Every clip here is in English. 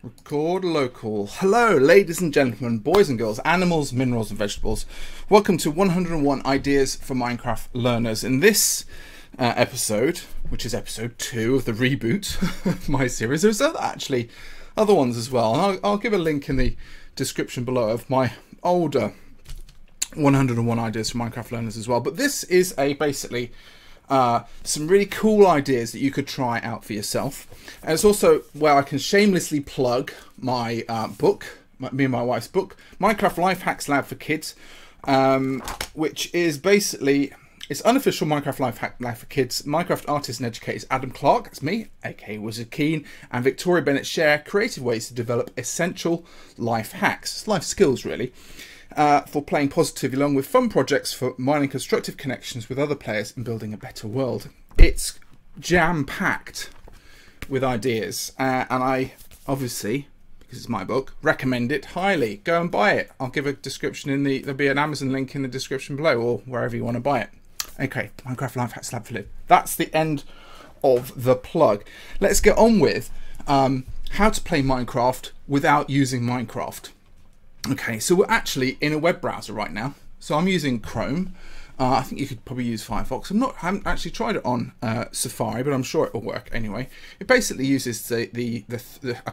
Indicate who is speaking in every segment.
Speaker 1: Record local. Hello, ladies and gentlemen, boys and girls, animals, minerals and vegetables. Welcome to 101 Ideas for Minecraft Learners. In this episode, which is episode 2 of the reboot of my series, there's actually other ones as well. And I'll give a link in the description below of my older 101 Ideas for Minecraft Learners as well. But this is basically some really cool ideas that you could try out for yourself. And it's also where I can shamelessly plug my book, me and my wife's book, Minecraft Life Hacks Lab for Kids, which is basically, it's unofficial Minecraft Life for Kids. Minecraft artist and educator is Adam Clark, that's me, aka Wizard Keen, and Victoria Bennett share creative ways to develop essential life hacks, life skills really, for playing positively, along with fun projects for mining constructive connections with other players and building a better world. It's jam-packed with ideas, and I obviously, because it's my book, recommend it highly. Go and buy it. I'll give a description there'll be an Amazon link in the description below, or wherever you want to buy it. Okay, Minecraft Life Hacks Lab for Live. That's the end of the plug. Let's get on with how to play Minecraft without using Minecraft. Okay, so we're actually in a web browser right now. So I'm using Chrome. I think you could probably use Firefox. I haven't actually tried it on Safari, but I'm sure it will work anyway. It basically uses the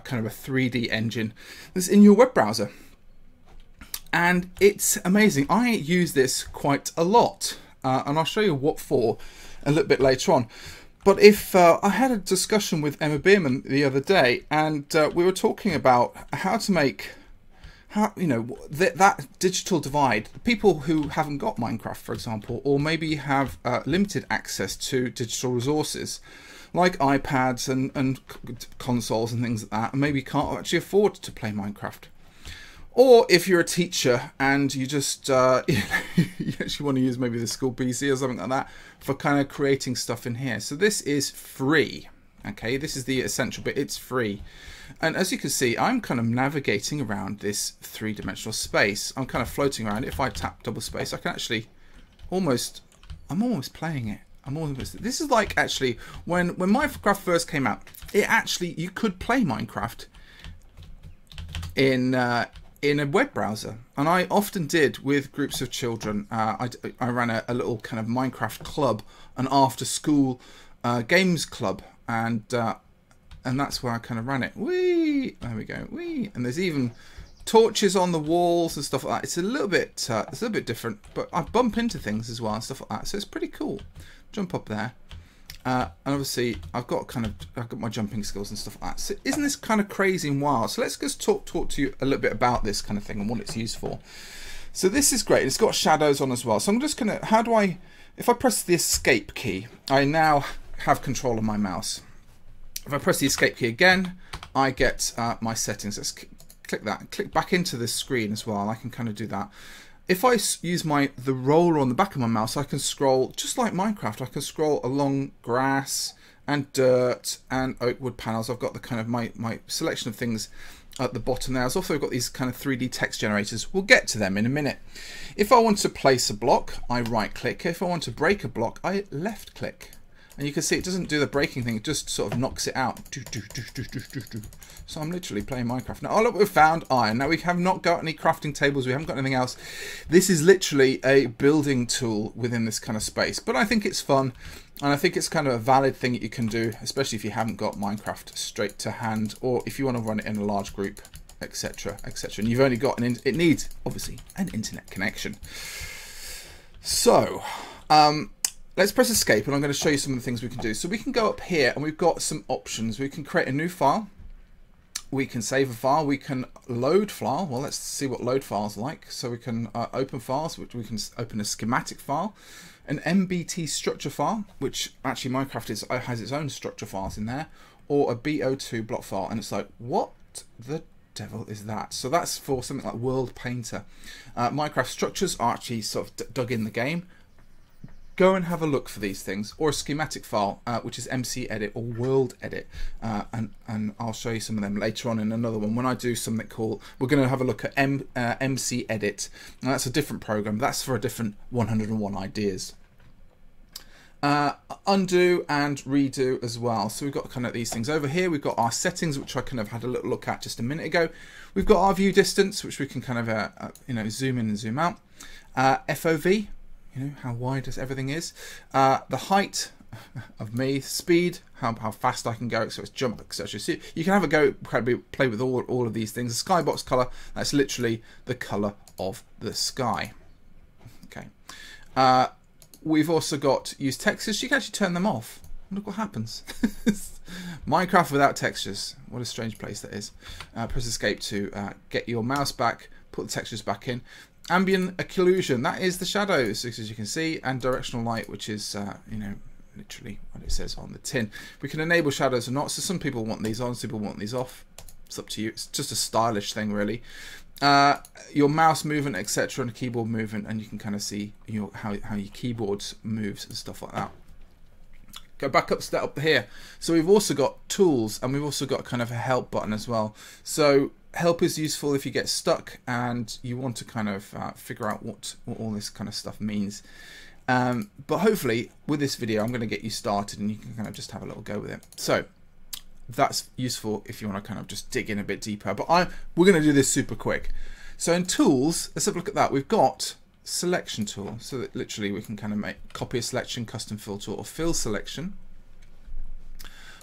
Speaker 1: kind of a 3D engine that's in your web browser, and it's amazing. I use this quite a lot, and I'll show you what for a little bit later on. But if I had a discussion with Emma Bierman the other day, and we were talking about how to make that digital divide, people who haven't got Minecraft, for example, or maybe have limited access to digital resources like iPads and consoles and things like that, and maybe can't actually afford to play Minecraft. Or if you're a teacher and you just you actually want to use maybe the school PC or something like that for kind of creating stuff in here. So this is free. Okay, this is the essential bit. It's free. And as you can see, I'm kind of navigating around this three-dimensional space. I'm kind of floating around. If I tap double space, I can actually I'm almost playing it. This is like actually when Minecraft first came out, you could play Minecraft in a web browser, and I often did with groups of children. I ran a little kind of Minecraft club, an after-school games club, and that's where I kind of ran it. Whee! There we go. Whee! And there's even torches on the walls and stuff like that. It's a little bit different, but I bump into things as well and stuff like that. So it's pretty cool. Jump up there, and obviously I've got my jumping skills and stuff like that. So isn't this kind of crazy and wild? So let's just talk to you a little bit about this kind of thing and what it's used for. So this is great. It's got shadows on as well. So I'm just gonna. If I press the escape key, I now have control of my mouse. If I press the escape key again, I get my settings. Let's click that and click back into this screen as well. I can kind of do that. If I use the roller on the back of my mouse, I can scroll just like Minecraft. I can scroll along grass and dirt and oak wood panels. I've got the kind of my selection of things at the bottom there. I've also got these kind of 3D text generators. We'll get to them in a minute. If I want to place a block, I right click. If I want to break a block, I left click. And you can see it doesn't do the breaking thing, it just sort of knocks it out. So I'm literally playing Minecraft. Now, look, we've found iron. Now, we have not got any crafting tables, we haven't got anything else. This is literally a building tool within this kind of space. But I think it's fun, and I think it's kind of a valid thing that you can do, especially if you haven't got Minecraft straight to hand, or if you want to run it in a large group, etc., etc. And you've only got it needs, obviously, an internet connection. So, let's press escape, and I'm going to show you some of the things we can do. So we can go up here, and we've got some options. We can create a new file. We can save a file. We can load file. Well, let's see what load files are like. So we can open files, which we can open a schematic file, an MBT structure file, which actually Minecraft has its own structure files in there, or a B-02 block file. And it's like, what the devil is that? So that's for something like World Painter. Minecraft structures are actually sort of dug in the game. Go and have a look for these things, or a schematic file, which is MC Edit or World Edit, and I'll show you some of them later on in another one when I do something called. We're going to have a look at MC Edit. Now that's a different program. That's for a different 101 ideas. Undo and redo as well. So we've got kind of these things over here. We've got our settings, which I kind of had a little look at just a minute ago. We've got our view distance, which we can kind of you know, zoom in and zoom out. FOV, you know, how wide everything is. The height of me, speed, how fast I can go, so it's jump, etc. So you can have a go, play with all of these things. The skybox color, that's literally the color of the sky. Okay. We've also got use textures. You can actually turn them off. Look what happens. Minecraft without textures. What a strange place that is. Press escape to get your mouse back, put the textures back in. Ambient occlusion, that is the shadows, as you can see, and directional light, which is, you know, literally what it says on the tin. We can enable shadows or not, so some people want these on, some people want these off. It's up to you. It's just a stylish thing, really. Your mouse movement, etc., and keyboard movement, and you can kind of see how your keyboard moves and stuff like that. Go back up here. So we've also got tools, and we've also got kind of a help button as well. So help is useful if you get stuck and you want to kind of figure out what all this kind of stuff means. But hopefully with this video I'm going to get you started and you can kind of just have a little go with it. So that's useful if you want to kind of just dig in a bit deeper, but we're going to do this super quick. So in tools, let's have a look at that. We've got selection tool, so that literally we can kind of copy a selection, custom filter, or fill selection.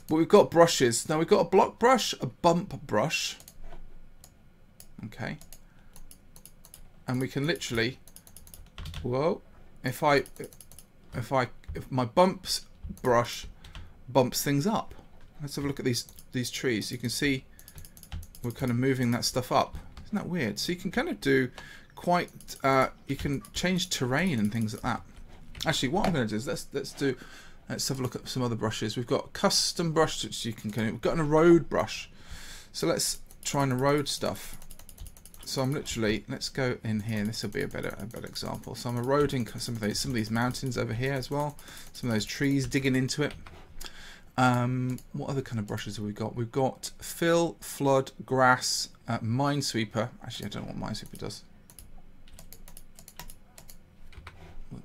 Speaker 1: But we've got brushes. Now we've got a block brush, a bump brush, okay, and we can literally, whoa, if my bumps brush bumps things up. Let's have a look at these trees. You can see we're kind of moving that stuff up. Isn't that weird? So you can kind of do quite, you can change terrain and things like that. Actually, what I'm going to do is let's have a look at some other brushes. We've got custom brush, which you can kind of, we've got an erode brush. So let's try and erode stuff. So I'm literally, let's go in here. This will be a better example. So I'm eroding some of these mountains over here as well. Some of those trees, digging into it. What other kind of brushes have we got? We've got fill, flood, grass, minesweeper. Actually, I don't know what minesweeper does.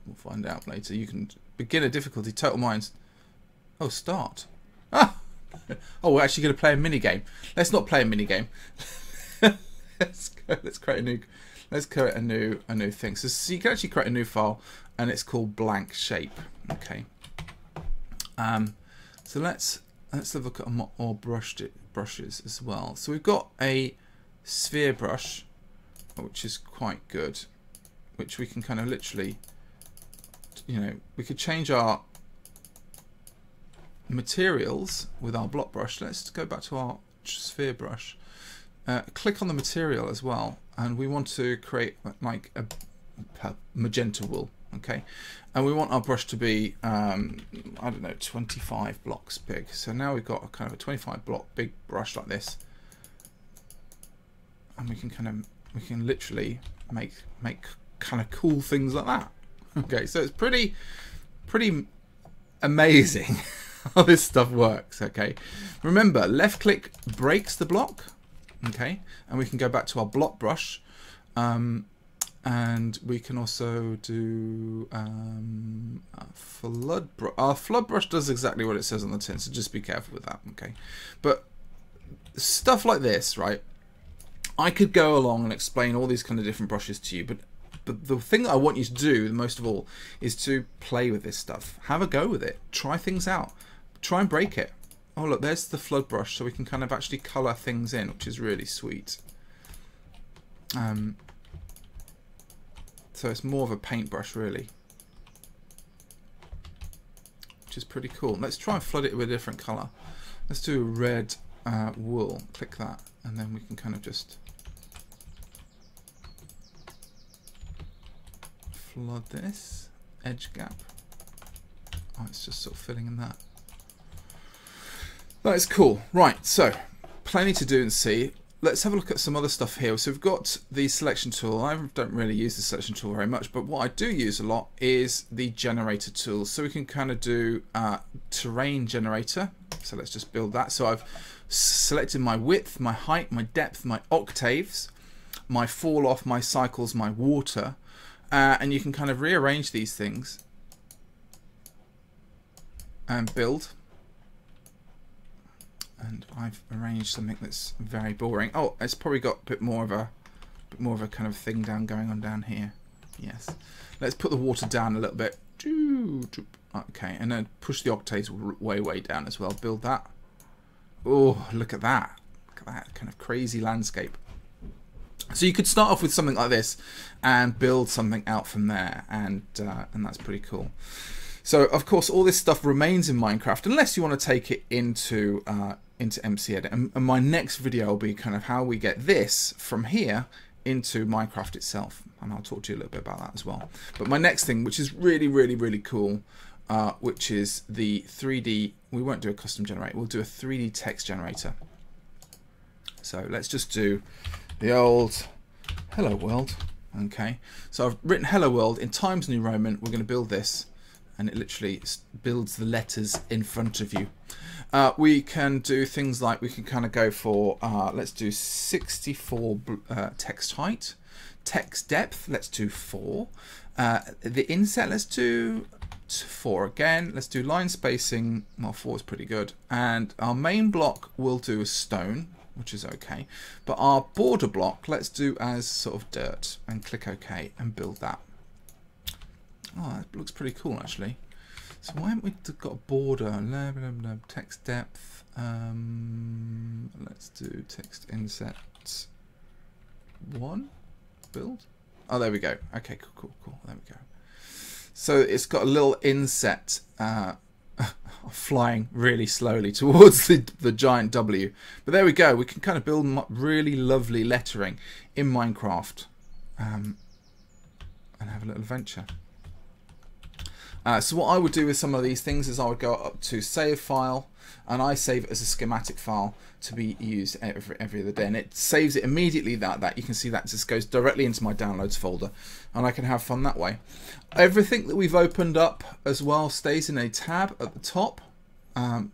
Speaker 1: We'll find out later. You can beginner difficulty, total mines. Oh, start. Ah! Oh, we're actually going to play a mini game. Let's not play a mini game. Let's create a new thing. So you can actually create a new file, and it's called blank shape. Okay. So let's have a look at more brushes as well. So we've got a sphere brush, which is quite good, which we can kind of literally, you know, we could change our materials with our block brush. Let's go back to our sphere brush. Click on the material as well, and we want to create like a magenta wool. Okay, and we want our brush to be I don't know, 25 blocks big. So now we've got a kind of a 25 block big brush like this, and we can literally make kind of cool things like that. Okay, so it's pretty amazing how this stuff works. Okay, remember, left click breaks the block. Okay, and we can go back to our block brush. And we can also do flood brush. Our flood brush does exactly what it says on the tin, so just be careful with that, okay? But stuff like this, right? I could go along and explain all these kind of different brushes to you, but the thing that I want you to do, most of all, is to play with this stuff. Have a go with it. Try things out. Try and break it. Oh, look, there's the flood brush, so we can kind of actually colour things in, which is really sweet. So it's more of a paintbrush, really, which is pretty cool. Let's try and flood it with a different colour. Let's do red wool. Click that, and then we can kind of just flood this edge gap. Oh, it's just sort of filling in that. That is cool. Right, so plenty to do and see. Let's have a look at some other stuff here. So we've got the selection tool. I don't really use the selection tool very much, but what I do use a lot is the generator tool. So we can kind of do terrain generator. So let's just build that. So I've selected my width, my height, my depth, my octaves, my fall off, my cycles, my water, and you can kind of rearrange these things and build. And I've arranged something that's very boring. Oh, it's probably got a bit more of a kind of thing going on down here. Yes. Let's put the water down a little bit. Okay, and then push the octaves way down as well. Build that. Oh, look at that. Look at that kind of crazy landscape. So you could start off with something like this and build something out from there, and that's pretty cool. So of course all this stuff remains in Minecraft unless you want to take it into MC Edit. And my next video will be kind of how we get this from here into Minecraft itself, and I'll talk to you a little bit about that as well. But my next thing, which is really cool, which is the 3D. We won't do a custom generator. We'll do a 3D text generator. So let's just do the old hello world. Okay, so I've written hello world in Times New Roman. We're going to build this, and it literally builds the letters in front of you. We can do things like, we can kind of go for, let's do 64 text height, text depth, let's do 4. The inset, let's do 4 again. Let's do line spacing, well, 4 is pretty good. And our main block will do a stone, which is okay. But our border block, let's do as sort of dirt, and click OK and build that. Oh, that looks pretty cool actually. So why haven't we got a border? Text depth. Let's do text inset 1. Build. Oh, there we go. Okay, cool. There we go. So it's got a little inset flying really slowly towards the giant W. But there we go. We can kind of build really lovely lettering in Minecraft and have a little adventure. So what I would do with some of these things is I would go up to save file, and I save it as a schematic file to be used every other day, and it saves it immediately. That you can see that just goes directly into my downloads folder, and I can have fun that way. Everything that we've opened up as well stays in a tab at the top,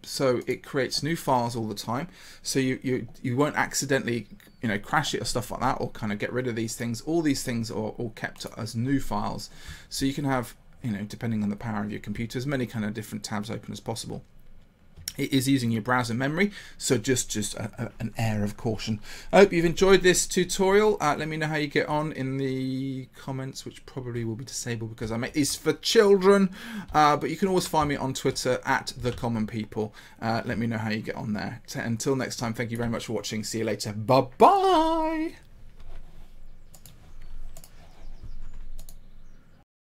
Speaker 1: so it creates new files all the time, so you won't accidentally crash it or stuff like that, or kind of get rid of these things. All these things are all kept as new files, so you can have, depending on the power of your computer, as many kind of different tabs open as possible. It is using your browser memory, so just an air of caution. I hope you've enjoyed this tutorial. Let me know how you get on in the comments, which probably will be disabled because I make these for children. But you can always find me on Twitter at @TheCommonPeople. Let me know how you get on there. Until next time, thank you very much for watching. See you later. Bye-bye.